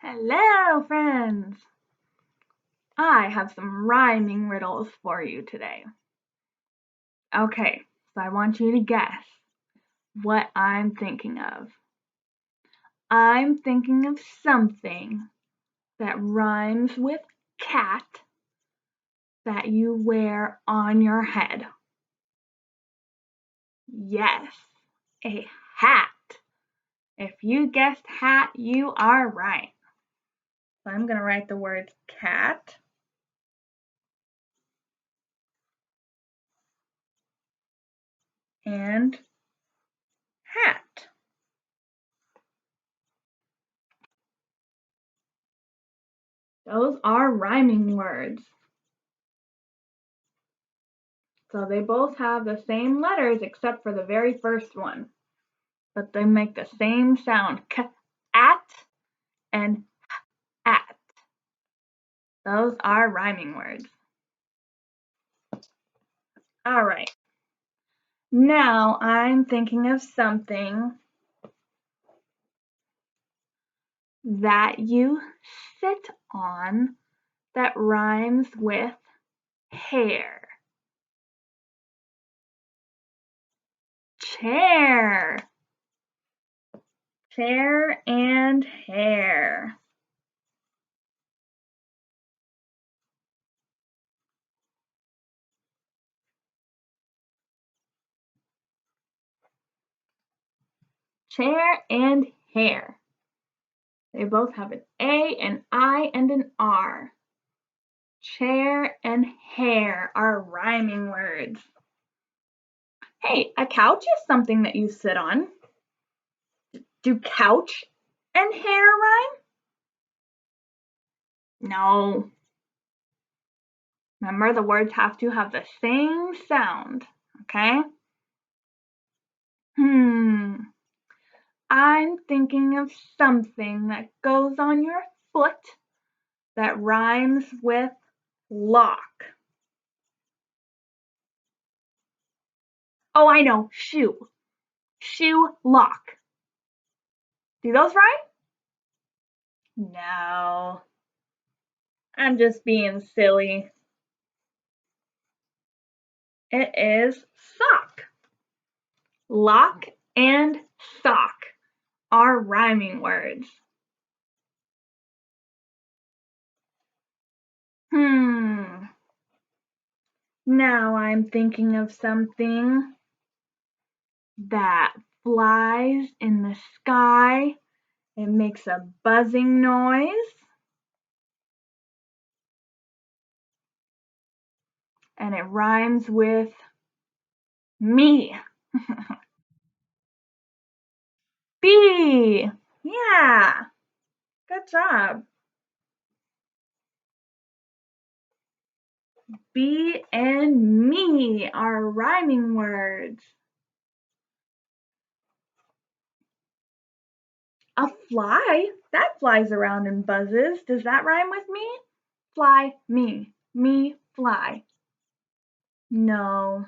Hello, friends! I have some rhyming riddles for you today. Okay, so I want you to guess what I'm thinking of. I'm thinking of something that rhymes with cat that you wear on your head. Yes, a hat. If you guessed hat, you are right. So I'm going to write the words cat and hat. Those are rhyming words. So they both have the same letters except for the very first one, but they make the same sound, at and at. Those are rhyming words. All right. Now I'm thinking of something that you sit on that rhymes with hair. Chair. Chair and hair. Chair and hair. They both have an A, an I, and an R. Chair and hair are rhyming words. Hey, a couch is something that you sit on. Do couch and hair rhyme? No. Remember, the words have to have the same sound, okay? I'm thinking of something that goes on your foot that rhymes with lock. Oh, I know, shoe. Shoe lock. Do those rhyme? No. I'm just being silly. It is sock. Lock and sock are rhyming words. Now I'm thinking of something that flies in the sky. It makes a buzzing noise. And it rhymes with me. Bee. Yeah. Good job. Bee and me are rhyming words. A fly, that flies around and buzzes. Does that rhyme with me? Fly, me, fly. No,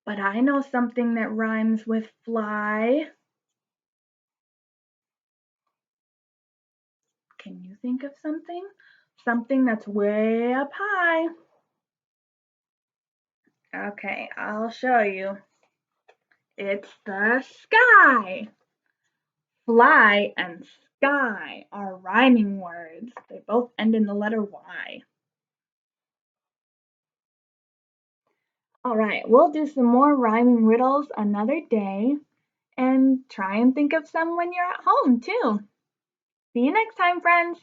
but I know something that rhymes with fly. Can you think of something? Something that's way up high. Okay, I'll show you. It's the sky. Fly and sky are rhyming words. They both end in the letter Y. All right, we'll do some more rhyming riddles another day and try and think of some when you're at home too. See you next time, friends.